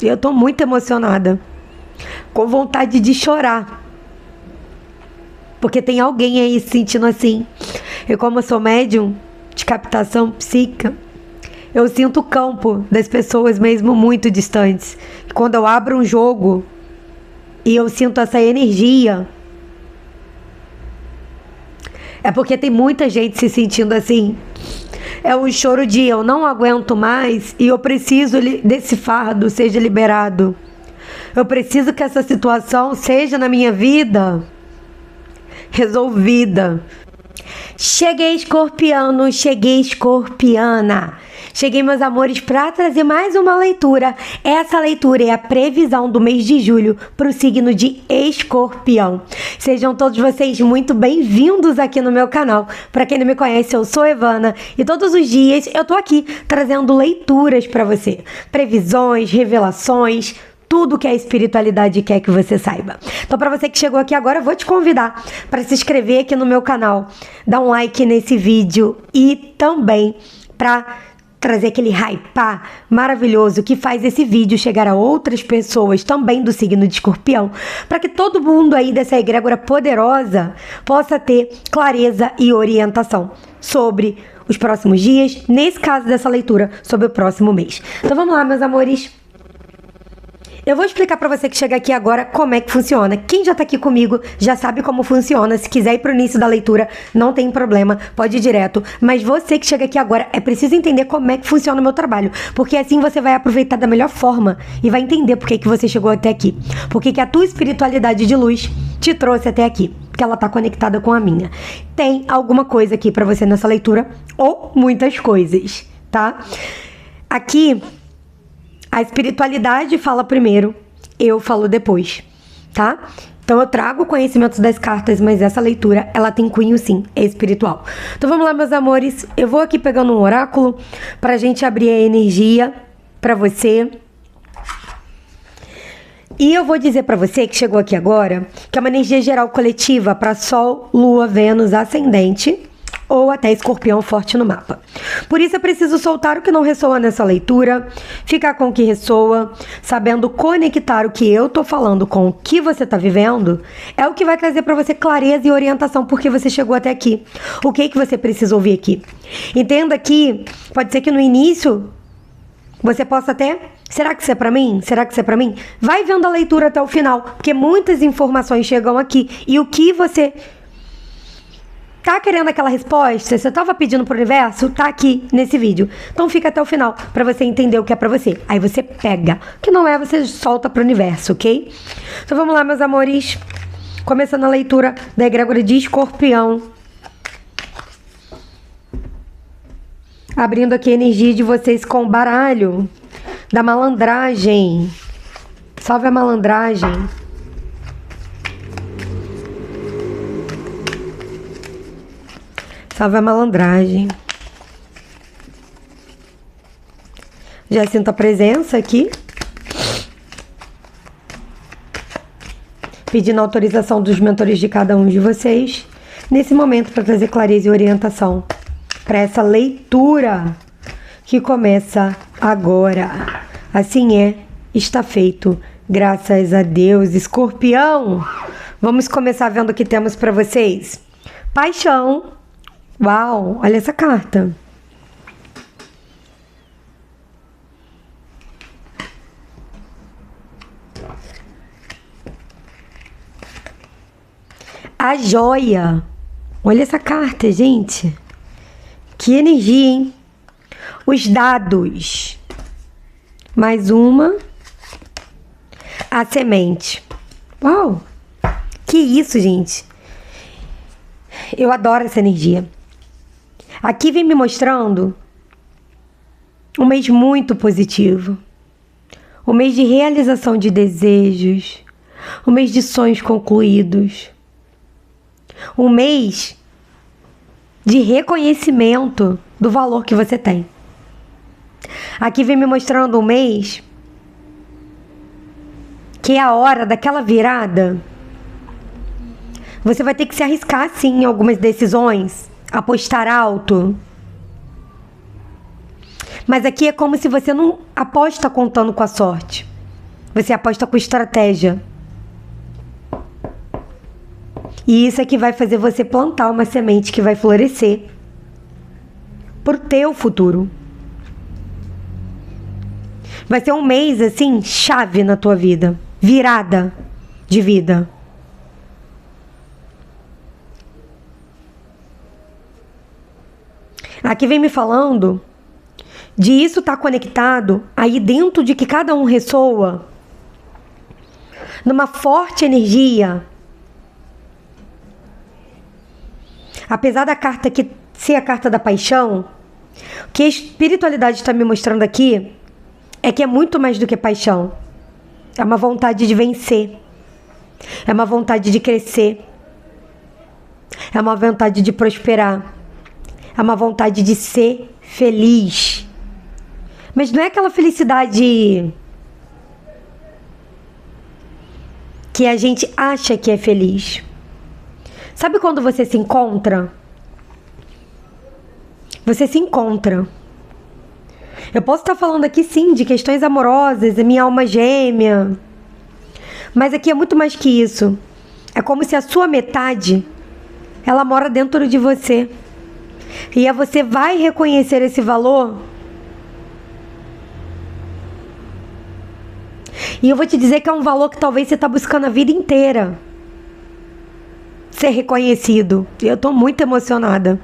Eu tô muito emocionada, com vontade de chorar, porque tem alguém aí se sentindo assim. E como eu sou médium de captação psíquica, eu sinto o campo das pessoas mesmo muito distantes. Quando eu abro um jogo e eu sinto essa energia, é porque tem muita gente se sentindo assim. É um choro de eu não aguento mais e eu preciso desse fardo seja liberado. Eu preciso que essa situação seja na minha vida resolvida. Cheguei, escorpiano, cheguei, escorpiana. Cheguei, meus amores, para trazer mais uma leitura. Essa leitura é a previsão do mês de julho para o signo de Escorpião. Sejam todos vocês muito bem-vindos aqui no meu canal. Para quem não me conhece, eu sou Evana e todos os dias eu tô aqui trazendo leituras para você. Previsões, revelações, tudo que a espiritualidade quer que você saiba. Então, para você que chegou aqui agora, eu vou te convidar para se inscrever aqui no meu canal, dar um like nesse vídeo e também para trazer aquele hype maravilhoso que faz esse vídeo chegar a outras pessoas também do signo de Escorpião, para que todo mundo aí dessa egrégora poderosa possa ter clareza e orientação sobre os próximos dias, nesse caso dessa leitura, sobre o próximo mês. Então vamos lá, meus amores. Eu vou explicar pra você que chega aqui agora como é que funciona. Quem já tá aqui comigo já sabe como funciona. Se quiser ir pro início da leitura, não tem problema, pode ir direto. Mas você que chega aqui agora, é preciso entender como é que funciona o meu trabalho. Porque assim você vai aproveitar da melhor forma e vai entender por que você chegou até aqui. Por que a tua espiritualidade de luz te trouxe até aqui. Porque ela tá conectada com a minha. Tem alguma coisa aqui pra você nessa leitura, ou muitas coisas, tá? Aqui a espiritualidade fala primeiro, eu falo depois, tá? Então eu trago conhecimentos das cartas, mas essa leitura, ela tem cunho sim, é espiritual. Então vamos lá, meus amores, eu vou aqui pegando um oráculo pra gente abrir a energia pra você. E eu vou dizer pra você que chegou aqui agora, que é uma energia geral coletiva pra Sol, Lua, Vênus, Ascendente ou até Escorpião forte no mapa. Por isso eu preciso soltar o que não ressoa nessa leitura, ficar com o que ressoa, sabendo conectar o que eu tô falando com o que você tá vivendo, é o que vai trazer para você clareza e orientação porque você chegou até aqui. O que você precisa ouvir aqui? Entenda que pode ser que no início você possa até, será que isso é pra mim? Será que isso é pra mim? Vai vendo a leitura até o final, porque muitas informações chegam aqui e o que você tá querendo aquela resposta, você tava pedindo pro universo, tá aqui nesse vídeo. Então fica até o final pra você entender o que é pra você. Aí você pega. O que não é, você solta pro universo, ok? Então vamos lá, meus amores. Começando a leitura da egrégora de Escorpião. Abrindo aqui a energia de vocês com o baralho da malandragem. Salve a malandragem. Salve a malandragem. Já sinto a presença aqui. Pedindo autorização dos mentores de cada um de vocês. Nesse momento, para trazer clareza e orientação para essa leitura que começa agora. Assim é, está feito. Graças a Deus. Escorpião, vamos começar vendo o que temos para vocês. Paixão. Uau, olha essa carta. A joia. Olha essa carta, gente. Que energia, hein? Os dados. Mais uma. A semente. Uau. Que isso, gente. Eu adoro essa energia. Aqui vem me mostrando um mês muito positivo. Um mês de realização de desejos. Um mês de sonhos concluídos. Um mês de reconhecimento do valor que você tem. Aqui vem me mostrando um mês que é a hora daquela virada. Você vai ter que se arriscar sim em algumas decisões, apostar alto. Mas aqui é como se você não aposta contando com a sorte. Você aposta com estratégia. E isso é que vai fazer você plantar uma semente que vai florescer pro teu futuro. Vai ser um mês, assim, chave na tua vida. Virada de vida. Aqui vem me falando de isso estar conectado aí dentro de que cada um ressoa numa forte energia. Apesar da carta aqui ser a carta da paixão, o que a espiritualidade está me mostrando aqui é que é muito mais do que paixão. É uma vontade de vencer. É uma vontade de crescer. É uma vontade de prosperar. É uma vontade de ser feliz. Mas não é aquela felicidade que a gente acha que é feliz. Sabe quando você se encontra? Você se encontra. Eu posso estar falando aqui sim de questões amorosas, minha alma gêmea. Mas aqui é muito mais que isso. É como se a sua metade, ela mora dentro de você. E aí você vai reconhecer esse valor. E eu vou te dizer que é um valor que talvez você está buscando a vida inteira ser reconhecido. E eu tô muito emocionada.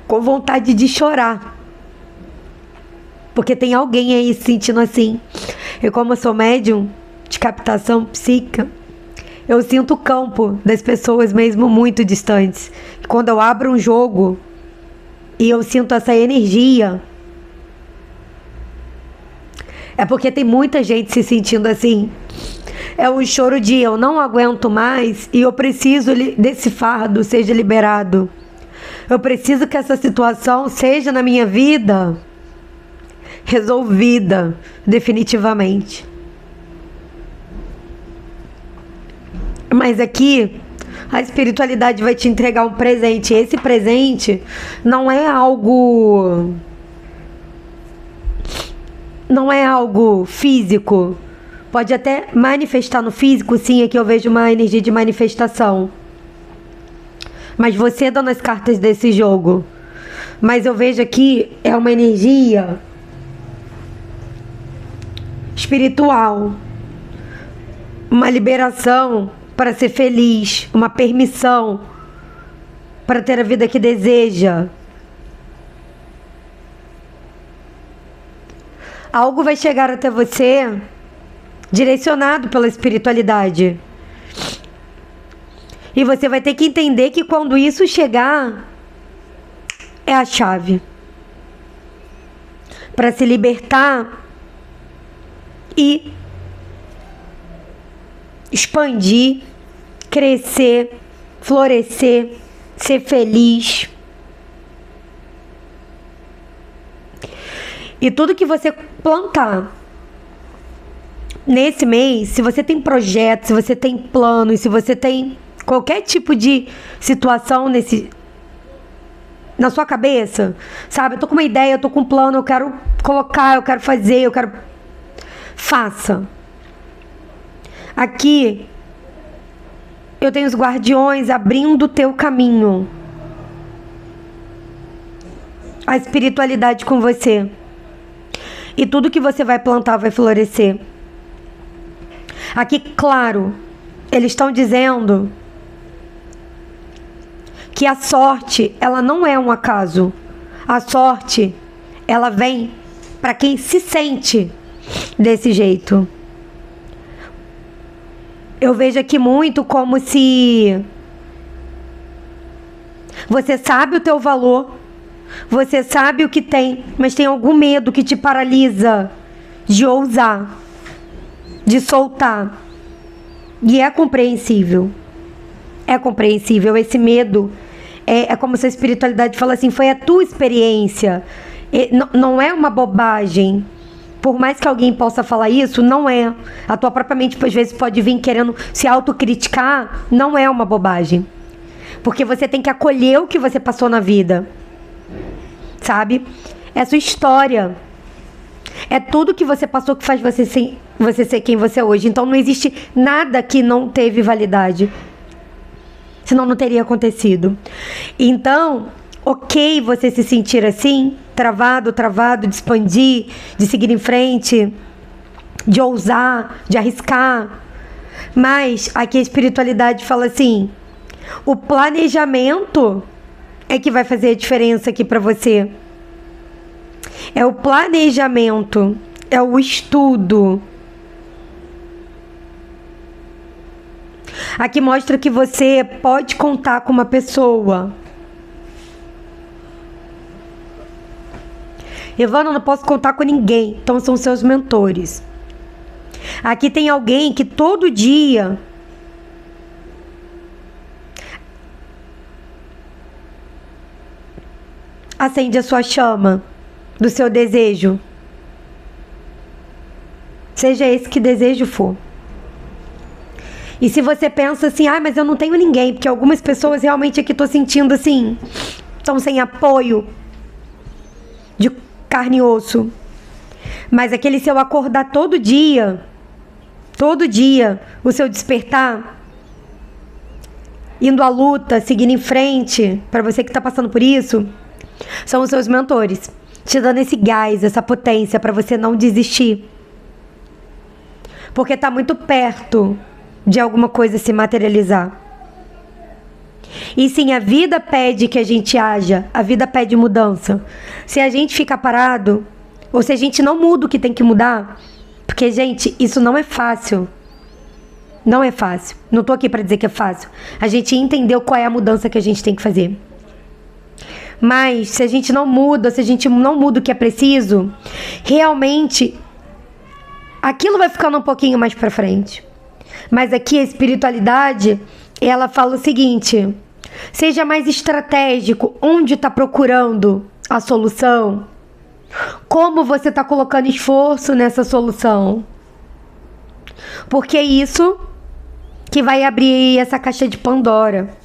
Com vontade de chorar. Porque tem alguém aí se sentindo assim. E como eu sou médium de captação psíquica, eu sinto o campo das pessoas mesmo muito distantes. Quando eu abro um jogo e eu sinto essa energia, é porque tem muita gente se sentindo assim. É um choro de eu não aguento mais e eu preciso desse fardo seja liberado. Eu preciso que essa situação seja na minha vida resolvida definitivamente. Mas aqui a espiritualidade vai te entregar um presente. Esse presente não é algo físico. Pode até manifestar no físico, sim, aqui eu vejo uma energia de manifestação. Mas você dando as cartas desse jogo. Mas eu vejo aqui, é uma energia espiritual. Uma liberação para ser feliz. Uma permissão para ter a vida que deseja. Algo vai chegar até você direcionado pela espiritualidade. E você vai ter que entender que quando isso chegar, é a chave para se libertar e expandir, crescer, florescer, ser feliz. E tudo que você plantar nesse mês, se você tem projetos, se você tem planos, se você tem qualquer tipo de situação na sua cabeça, sabe? Eu tô com uma ideia, eu tô com um plano, eu quero colocar, eu quero fazer, eu quero... Faça. Aqui, eu tenho os guardiões abrindo o teu caminho. A espiritualidade com você. E tudo que você vai plantar vai florescer. Aqui, claro, eles estão dizendo que a sorte, ela não é um acaso. A sorte, ela vem para quem se sente desse jeito. Eu vejo aqui muito como se você sabe o teu valor, você sabe o que tem, mas tem algum medo que te paralisa de ousar, de soltar. E é compreensível. É compreensível. Esse medo é como se a espiritualidade fala assim, foi a tua experiência. Não é uma bobagem. Por mais que alguém possa falar isso, não é. A tua própria mente, às vezes, pode vir querendo se autocriticar. Não é uma bobagem. Porque você tem que acolher o que você passou na vida. Sabe? É a sua história. É tudo que você passou que faz você você ser quem você é hoje. Então não existe nada que não teve validade. Senão não teria acontecido. Então, ok você se sentir assim, travado, de expandir, de seguir em frente, de ousar, de arriscar. Mas aqui a espiritualidade fala assim: o planejamento é que vai fazer a diferença aqui pra você. É o planejamento, é o estudo. Aqui mostra que você pode contar com uma pessoa. Evana, eu não posso contar com ninguém. Então são seus mentores. Aqui tem alguém que todo dia acende a sua chama do seu desejo. Seja esse que desejo for. E se você pensa assim, mas eu não tenho ninguém, porque algumas pessoas realmente aqui tô sentindo assim, estão sem apoio de carne e osso. Mas aquele seu acordar todo dia, o seu despertar, indo à luta, seguindo em frente, para você que tá passando por isso, são os seus mentores, te dando esse gás, essa potência para você não desistir. Porque tá muito perto de alguma coisa se materializar. E sim, a vida pede que a gente haja, a vida pede mudança. Se a gente ficar parado, ou se a gente não muda o que tem que mudar, porque, gente, isso não é fácil. Não é fácil. Não tô aqui para dizer que é fácil. A gente entendeu qual é a mudança que a gente tem que fazer. Mas se a gente não muda, se a gente não muda o que é preciso, realmente aquilo vai ficando um pouquinho mais para frente. Mas aqui a espiritualidade, ela fala o seguinte: seja mais estratégico onde está procurando a solução, como você está colocando esforço nessa solução, porque é isso que vai abrir essa caixa de Pandora.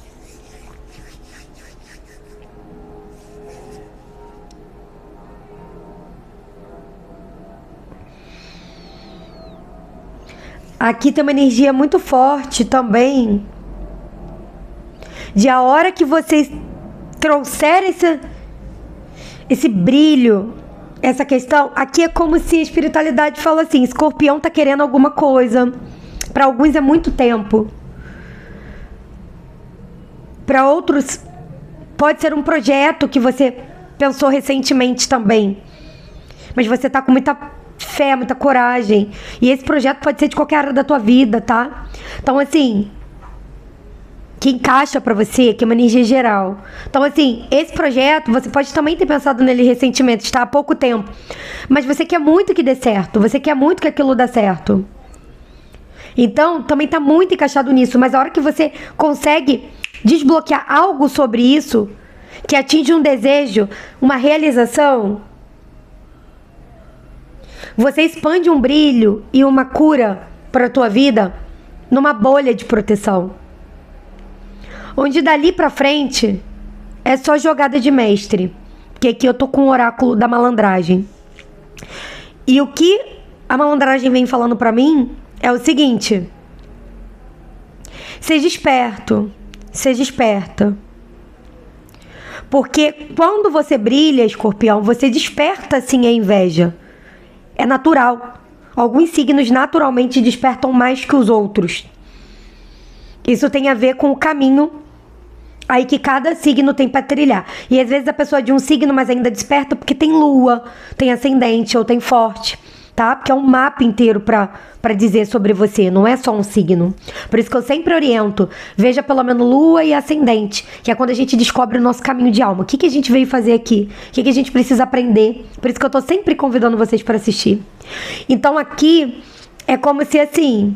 Aqui tem uma energia muito forte também, de a hora que vocês trouxerem esse brilho, essa questão, aqui é como se a espiritualidade fala assim: Escorpião tá querendo alguma coisa. Para alguns é muito tempo. Para outros pode ser um projeto que você pensou recentemente também. Mas você tá com muita fé, muita coragem. E esse projeto pode ser de qualquer área da tua vida, tá? Então, assim, que encaixa pra você, que é uma energia geral. Então, assim, esse projeto, você pode também ter pensado nele recentemente, está há pouco tempo. Mas você quer muito que dê certo. Você quer muito que aquilo dê certo. Então, também tá muito encaixado nisso. Mas a hora que você consegue desbloquear algo sobre isso, que atinge um desejo, uma realização, você expande um brilho e uma cura para a tua vida numa bolha de proteção. Onde dali pra frente é só jogada de mestre. Porque aqui eu tô com o oráculo da malandragem. E o que a malandragem vem falando pra mim é o seguinte: seja esperto, seja esperta. Porque quando você brilha, Escorpião, você desperta sim a inveja. É natural. Alguns signos naturalmente despertam mais que os outros. Isso tem a ver com o caminho aí que cada signo tem para trilhar. E às vezes a pessoa de um signo, mas ainda desperta porque tem lua, tem ascendente ou tem forte, tá? Porque é um mapa inteiro para dizer sobre você, não é só um signo. Por isso que eu sempre oriento: veja pelo menos lua e ascendente, que é quando a gente descobre o nosso caminho de alma. O que a gente veio fazer aqui? O que a gente precisa aprender? Por isso que eu tô sempre convidando vocês para assistir. Então aqui é como se, assim,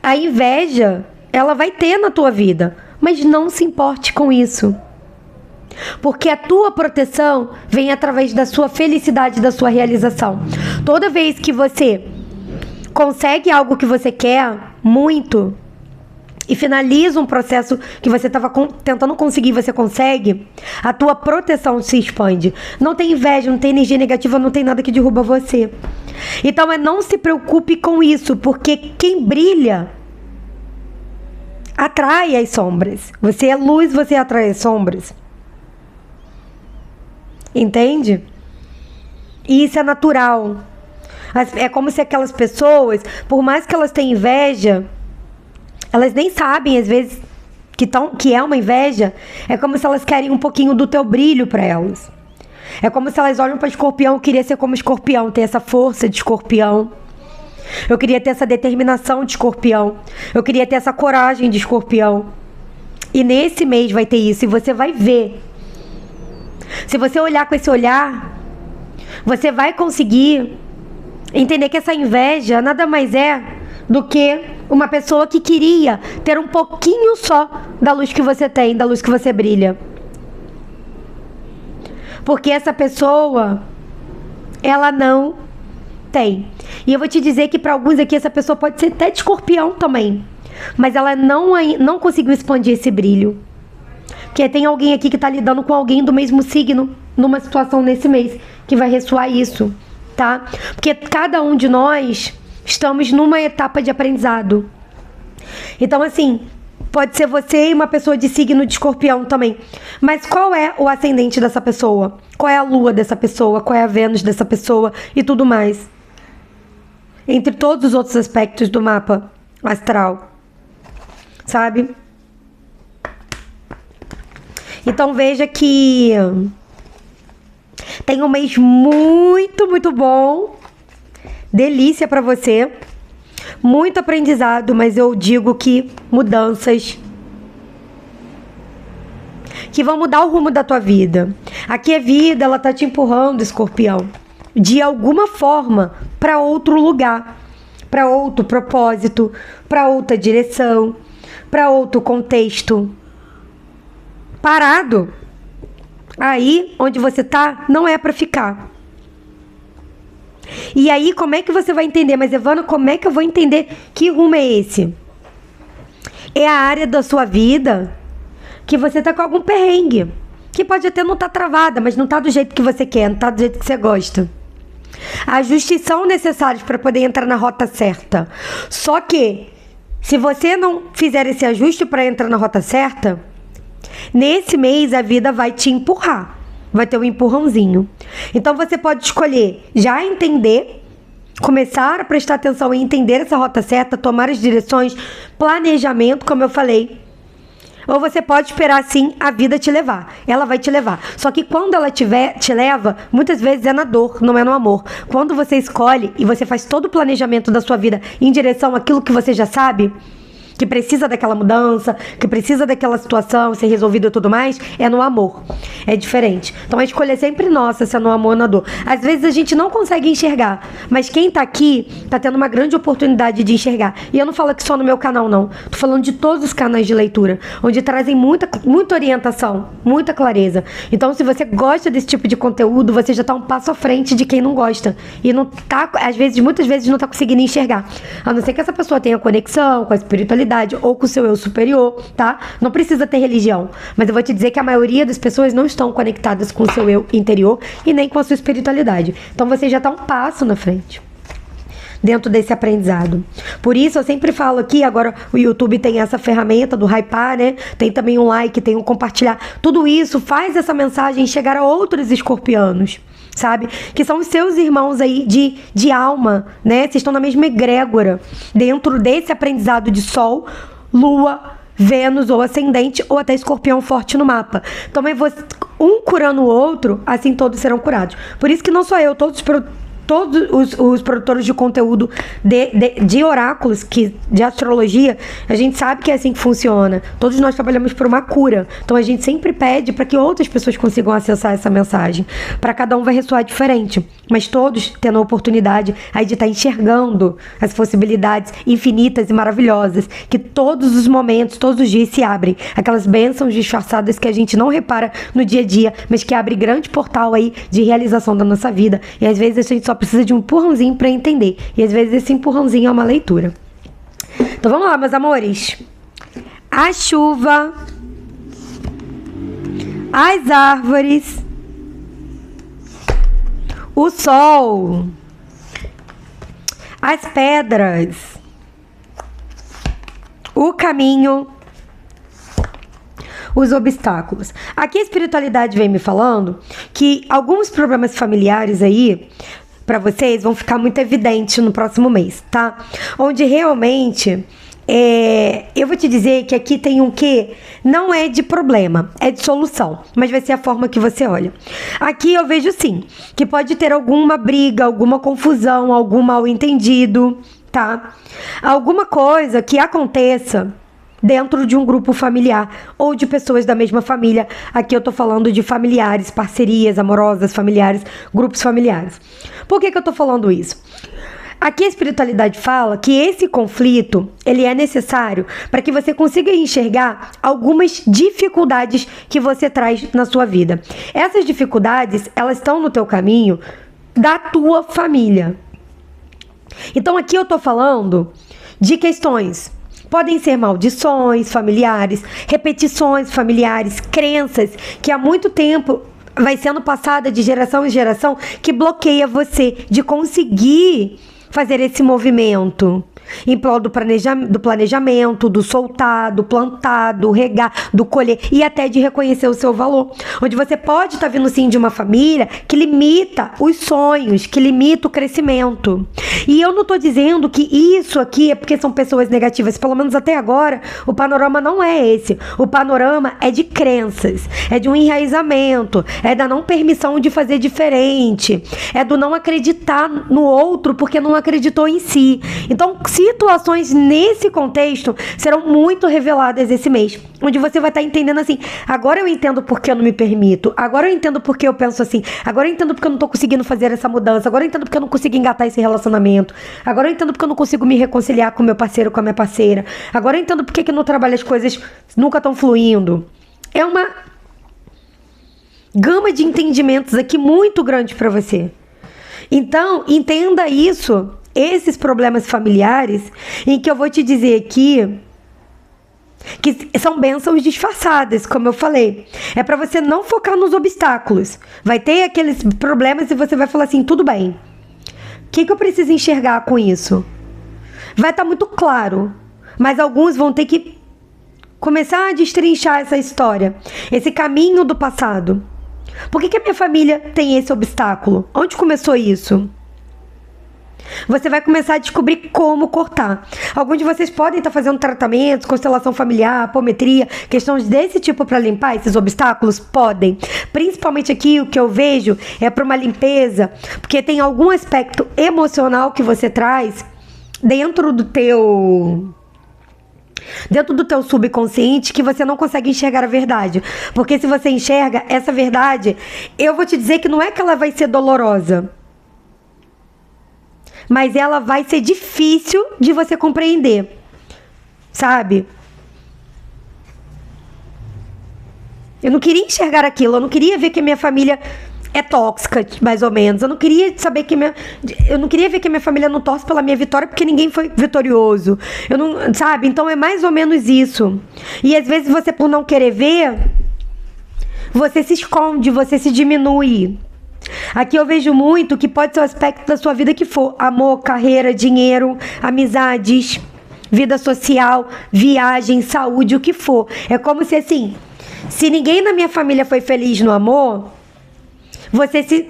a inveja, ela vai ter na tua vida, mas não se importe com isso. Porque a tua proteção vem através da sua felicidade, da sua realização. Toda vez que você consegue algo que você quer muito e finaliza um processo que você estava tentando conseguir, você consegue, a tua proteção se expande. Não tem inveja, não tem energia negativa, não tem nada que derruba você. Então não se preocupe com isso, porque quem brilha atrai as sombras. Você é luz, você atrai as sombras. Entende? E isso é natural. É como se aquelas pessoas, por mais que elas tenham inveja, elas nem sabem, às vezes, que é uma inveja. É como se elas querem um pouquinho do teu brilho para elas. É como se elas olham para escorpião, eu queria ser como escorpião, ter essa força de escorpião. Eu queria ter essa determinação de escorpião. Eu queria ter essa coragem de escorpião. E nesse mês vai ter isso, e você vai ver. Se você olhar com esse olhar, você vai conseguir entender que essa inveja nada mais é do que uma pessoa que queria ter um pouquinho só da luz que você tem, da luz que você brilha. Porque essa pessoa, ela não tem. E eu vou te dizer que para alguns aqui essa pessoa pode ser até de escorpião também, mas ela não conseguiu expandir esse brilho. Porque tem alguém aqui que está lidando com alguém do mesmo signo numa situação nesse mês que vai ressoar isso, tá? Porque cada um de nós estamos numa etapa de aprendizado. Então, assim, pode ser você e uma pessoa de signo de escorpião também. Mas qual é o ascendente dessa pessoa? Qual é a lua dessa pessoa? Qual é a Vênus dessa pessoa? E tudo mais. Entre todos os outros aspectos do mapa astral. Sabe? Então veja que tem um mês muito, muito bom. Delícia pra você. Muito aprendizado, mas eu digo que mudanças que vão mudar o rumo da tua vida. Aqui a vida, ela tá te empurrando, escorpião, de alguma forma para outro lugar, para outro propósito, para outra direção, para outro contexto. Parado aí onde você tá não é para ficar. E aí como é que você vai entender? Mas Evana, como é que eu vou entender que rumo é esse? É a área da sua vida que você tá com algum perrengue, que pode até não estar travada, mas não tá do jeito que você quer, não tá do jeito que você gosta. Ajustes são necessários para poder entrar na rota certa. Só que se você não fizer esse ajuste para entrar na rota certa, nesse mês a vida vai te empurrar. Vai ter um empurrãozinho. Então você pode escolher já entender, começar a prestar atenção e entender essa rota certa, tomar as direções, planejamento, como eu falei. Ou você pode esperar sim a vida te levar. Ela vai te levar. Só que quando ela te leva, muitas vezes é na dor, não é no amor. Quando você escolhe e você faz todo o planejamento da sua vida em direção àquilo que você já sabe, que precisa daquela mudança, que precisa daquela situação ser resolvida e tudo mais, é no amor. É diferente. Então a escolha é sempre nossa, se é no amor ou na dor. Às vezes a gente não consegue enxergar, mas quem tá aqui tá tendo uma grande oportunidade de enxergar. E eu não falo aqui só no meu canal, não. Tô falando de todos os canais de leitura, onde trazem muita orientação, muita clareza. Então se você gosta desse tipo de conteúdo, você já tá um passo à frente de quem não gosta. E não tá, muitas vezes não tá conseguindo enxergar. A não ser que essa pessoa tenha conexão com a espiritualidade, ou com o seu eu superior, tá? Não precisa ter religião, mas eu vou te dizer que a maioria das pessoas não estão conectadas com o seu eu interior e nem com a sua espiritualidade. Então você já tá um passo na frente dentro desse aprendizado. Por isso eu sempre falo aqui, agora o YouTube tem essa ferramenta do hypar, né? Tem também um like, tem um compartilhar. Tudo isso faz essa mensagem chegar a outros escorpianos, sabe? Que são os seus irmãos aí de alma, né? Vocês estão na mesma egrégora, dentro desse aprendizado de Sol, Lua, Vênus ou Ascendente, ou até Escorpião forte no mapa. Então, um curando o outro, assim todos serão curados. Por isso que não só eu, todos os produtores de conteúdo de oráculos, de astrologia, a gente sabe que é assim que funciona. Todos nós trabalhamos por uma cura. Então a gente sempre pede para que outras pessoas consigam acessar essa mensagem. Para cada um vai ressoar diferente, mas todos tendo a oportunidade aí de estar enxergando as possibilidades infinitas e maravilhosas que todos os momentos, todos os dias se abrem. Aquelas bênçãos disfarçadas que a gente não repara no dia a dia, mas que abre grande portal aí de realização da nossa vida. E às vezes a gente só precisa de um empurrãozinho para entender. E às vezes esse empurrãozinho é uma leitura. Então vamos lá, meus amores. A chuva, as árvores, o sol as pedras, o caminho, os obstáculos. Aqui a espiritualidade vem me falando que alguns problemas familiares aí para vocês vão ficar muito evidentes no próximo mês, tá? Onde realmente eu vou te dizer que aqui tem um que não é de problema, é de solução, mas vai ser a forma que você olha. Aqui eu vejo sim, que pode ter alguma briga, alguma confusão, algum mal-entendido, tá? Alguma coisa que aconteça dentro de um grupo familiar ou de pessoas da mesma família. Aqui eu tô falando de familiares, parcerias amorosas, familiares, grupos familiares. Por que eu tô falando isso? Aqui a espiritualidade fala que esse conflito, ele é necessário para que você consiga enxergar algumas dificuldades que você traz na sua vida. Essas dificuldades, elas estão no teu caminho da tua família. Então aqui eu tô falando de questões. Podem ser maldições familiares, repetições familiares, crenças que há muito tempo vai sendo passada de geração em geração que bloqueia você de conseguir fazer esse movimento em prol do planejamento, do soltar, do plantar, do regar, do colher e até de reconhecer o seu valor. Onde você pode estar vindo sim de uma família que limita os sonhos, que limita o crescimento. E eu não estou dizendo que isso aqui é porque são pessoas negativas. Pelo menos até agora, o panorama não é esse. O panorama é de crenças, é de um enraizamento, é da não permissão de fazer diferente, é do não acreditar no outro porque não acreditou em si. Então, situações nesse contexto serão muito reveladas esse mês, onde você vai estar entendendo assim, agora eu entendo porque eu não me permito, agora eu entendo porque eu penso assim, agora eu entendo porque eu não tô conseguindo fazer essa mudança, agora eu entendo porque eu não consigo engatar esse relacionamento, agora eu entendo porque eu não consigo me reconciliar com meu parceiro, com a minha parceira, agora eu entendo porque que no trabalho as coisas nunca estão fluindo. É uma gama de entendimentos aqui muito grande para você. Então, entenda isso, esses problemas familiares, em que eu vou te dizer aqui que são bênçãos disfarçadas, como eu falei. É para você não focar nos obstáculos. Vai ter aqueles problemas e você vai falar assim, tudo bem. O que eu preciso enxergar com isso? Vai estar muito claro, mas alguns vão ter que começar a destrinchar essa história, esse caminho do passado. Por que a minha família tem esse obstáculo? Onde começou isso? Você vai começar a descobrir como cortar. Alguns de vocês podem estar fazendo tratamentos, constelação familiar, apometria, questões desse tipo para limpar esses obstáculos? Podem. Principalmente aqui o que eu vejo é para uma limpeza, porque tem algum aspecto emocional que você traz dentro do teu subconsciente que você não consegue enxergar a verdade. Porque se você enxerga essa verdade, eu vou te dizer que não é que ela vai ser dolorosa, mas ela vai ser difícil de você compreender, sabe? Eu não queria enxergar aquilo, eu não queria ver que a minha família é tóxica, mais ou menos. Eu não queria saber eu não queria ver que a minha família não torce pela minha vitória porque ninguém foi vitorioso. Eu não, sabe? Então é mais ou menos isso. E às vezes você, por não querer ver, você se esconde, você se diminui. Aqui eu vejo muito que pode ser o aspecto da sua vida que for: amor, carreira, dinheiro, amizades, vida social, viagem, saúde, o que for. É como se assim, se ninguém na minha família foi feliz no amor, você se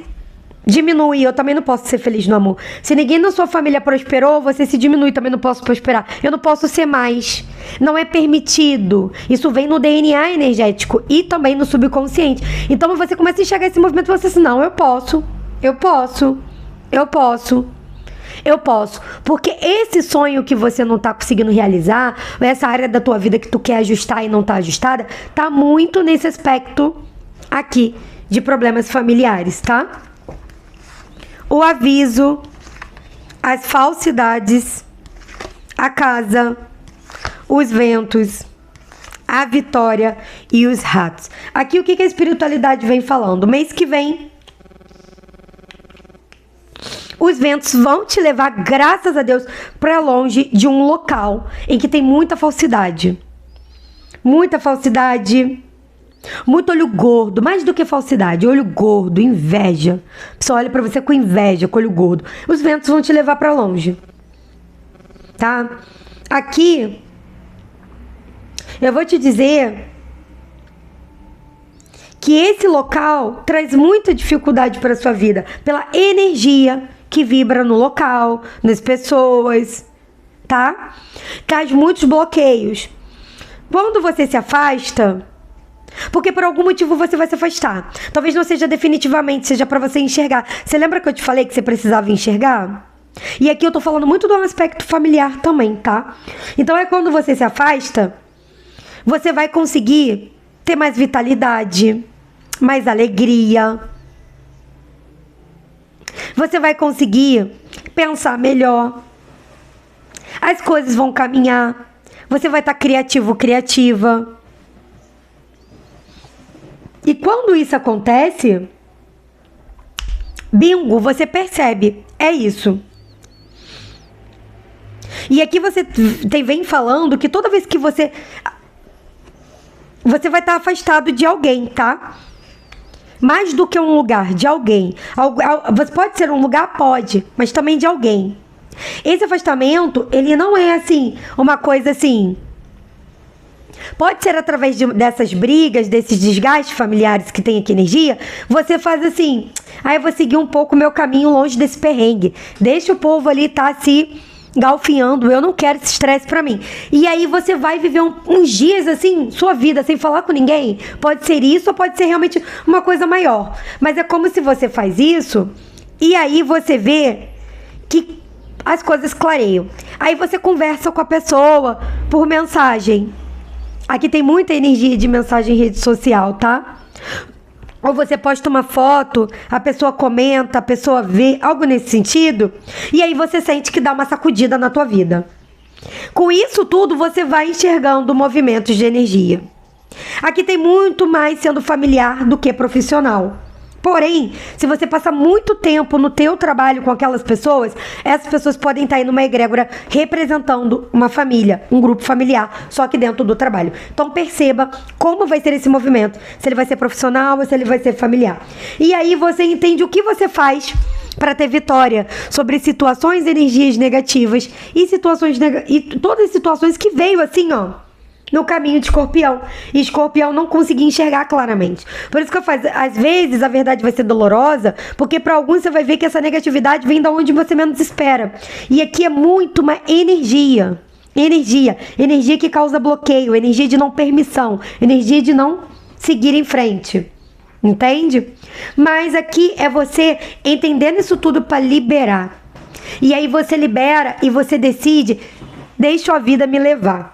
diminui. Eu também não posso ser feliz no amor. Se ninguém na sua família prosperou, você se diminui. Também não posso prosperar. Eu não posso ser mais. Não é permitido. Isso vem no DNA energético e também no subconsciente. Então você começa a enxergar esse movimento e você assim, não, eu posso. Eu posso. Eu posso. Eu posso. Porque esse sonho que você não tá conseguindo realizar, essa área da tua vida que tu quer ajustar e não tá ajustada, tá muito nesse aspecto aqui de problemas familiares, tá? O aviso, as falsidades, a casa, os ventos, a vitória e os ratos. Aqui o que a espiritualidade vem falando? Mês que vem, os ventos vão te levar, graças a Deus, para longe de um local em que tem muita falsidade. Muita falsidade. Muito olho gordo, mais do que falsidade, olho gordo, inveja. A pessoa olha pra você com inveja, com olho gordo. Os ventos vão te levar pra longe. tá? Aqui, eu vou te dizer que esse local traz muita dificuldade para sua vida, pela energia que vibra no local, nas pessoas, tá? Traz muitos bloqueios. Quando você se afasta, porque por algum motivo você vai se afastar. Talvez não seja definitivamente, seja para você enxergar. Você lembra que eu te falei que você precisava enxergar? E aqui eu tô falando muito do aspecto familiar também, tá? Então é quando você se afasta, você vai conseguir ter mais vitalidade, mais alegria. Você vai conseguir pensar melhor. As coisas vão caminhar. Você vai estar criativo, criativa. E quando isso acontece, bingo, você percebe. É isso. E aqui você vem falando que toda vez que você vai estar afastado de alguém, tá? Mais do que um lugar, de alguém. Você pode ser um lugar? Pode, mas também de alguém. Esse afastamento, ele não é assim, uma coisa assim. Pode ser através dessas brigas, desses desgastes familiares que tem aqui energia. Você faz assim, eu vou seguir um pouco o meu caminho longe desse perrengue. Deixa o povo ali se galfinhando, eu não quero esse estresse pra mim. E aí você vai viver uns dias assim, sua vida, sem falar com ninguém. Pode ser isso ou pode ser realmente uma coisa maior. Mas é como se você faz isso e aí você vê que as coisas clareiam. Aí você conversa com a pessoa por mensagem. Aqui tem muita energia de mensagem em rede social, tá? Ou você posta uma foto, a pessoa comenta, a pessoa vê, algo nesse sentido, e aí você sente que dá uma sacudida na tua vida. Com isso tudo, você vai enxergando movimentos de energia. Aqui tem muito mais sendo familiar do que profissional. Porém, se você passar muito tempo no teu trabalho com aquelas pessoas, essas pessoas podem estar aí numa egrégora representando uma família, um grupo familiar, só que dentro do trabalho. Então perceba como vai ser esse movimento, se ele vai ser profissional ou se ele vai ser familiar. E aí você entende o que você faz para ter vitória sobre situações, energias negativas e todas as situações que veio assim, ó, no caminho de Escorpião. E Escorpião não conseguia enxergar claramente. Por isso que eu faço, às vezes a verdade vai ser dolorosa, porque para alguns você vai ver que essa negatividade vem de onde você menos espera. E aqui é muito uma energia. Energia que causa bloqueio, energia de não permissão, energia de não seguir em frente. Entende? Mas aqui é você entendendo isso tudo para liberar. E aí você libera e você decide, deixa a vida me levar.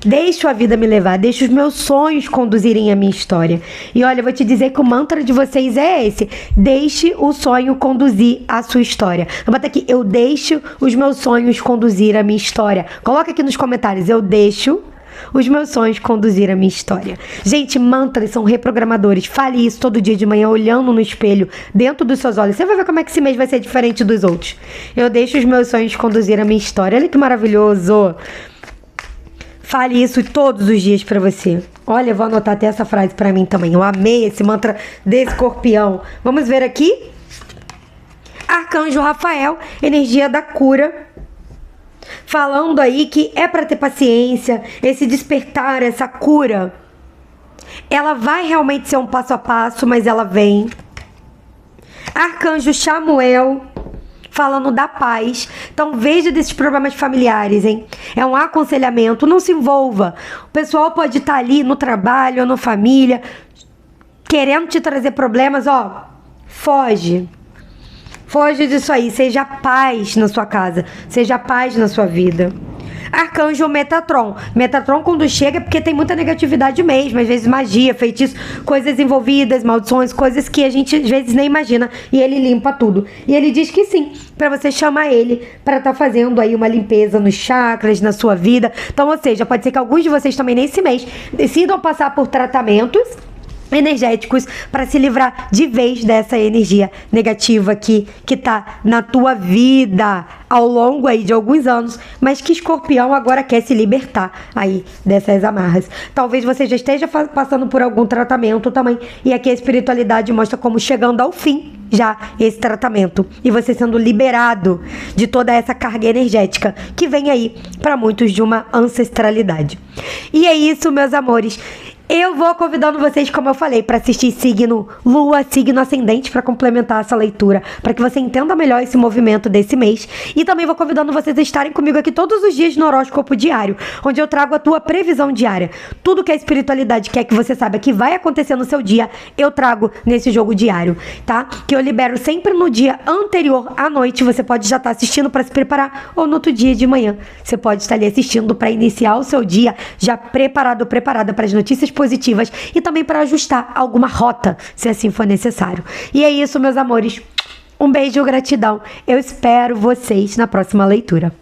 Deixo a vida me levar, deixo os meus sonhos conduzirem a minha história. E olha, eu vou te dizer que o mantra de vocês é esse: deixe o sonho conduzir a sua história. Eu boto aqui, eu deixo os meus sonhos conduzir a minha história. Coloca aqui nos comentários, eu deixo os meus sonhos conduzir a minha história. Gente, mantras são reprogramadores. Fale isso todo dia de manhã, olhando no espelho, dentro dos seus olhos. Você vai ver como é que esse mês vai ser diferente dos outros. Eu deixo os meus sonhos conduzir a minha história. Olha que maravilhoso. Fale isso todos os dias pra você. Olha, eu vou anotar até essa frase pra mim também. Eu amei esse mantra de Escorpião. Vamos ver aqui. Arcanjo Rafael, energia da cura. Falando aí que é pra ter paciência, esse despertar, essa cura. Ela vai realmente ser um passo a passo, mas ela vem. Arcanjo Chamuel, falando da paz. Então veja desses problemas familiares, hein? É um aconselhamento, não se envolva. O pessoal pode estar ali no trabalho ou na família, querendo te trazer problemas, ó. Foge. Foge disso aí, seja paz na sua casa, seja paz na sua vida. Arcanjo Metatron. Metatron quando chega é porque tem muita negatividade mesmo, às vezes magia, feitiço, coisas envolvidas, maldições, coisas que a gente às vezes nem imagina, e ele limpa tudo. E ele diz que sim, pra você chamar ele pra estar fazendo aí uma limpeza nos chakras, na sua vida. Então, ou seja, pode ser que alguns de vocês também nesse mês decidam passar por tratamentos energéticos para se livrar de vez dessa energia negativa que tá na tua vida ao longo aí de alguns anos, mas que Escorpião agora quer se libertar aí dessas amarras. Talvez você já esteja passando por algum tratamento também, e aqui a espiritualidade mostra como chegando ao fim já esse tratamento e você sendo liberado de toda essa carga energética que vem aí para muitos de uma ancestralidade. E é isso, meus amores. Eu vou convidando vocês, como eu falei, para assistir signo Lua, signo ascendente, para complementar essa leitura, para que você entenda melhor esse movimento desse mês. E também vou convidando vocês a estarem comigo aqui todos os dias no horóscopo diário, onde eu trago a tua previsão diária. Tudo que a espiritualidade quer que você saiba que vai acontecer no seu dia, eu trago nesse jogo diário, tá? Que eu libero sempre no dia anterior à noite. Você pode já estar assistindo para se preparar, ou no outro dia de manhã. Você pode estar ali assistindo para iniciar o seu dia já preparado, preparada para as notícias positivas e também para ajustar alguma rota, se assim for necessário. E é isso, meus amores. Um beijo, gratidão. Eu espero vocês na próxima leitura.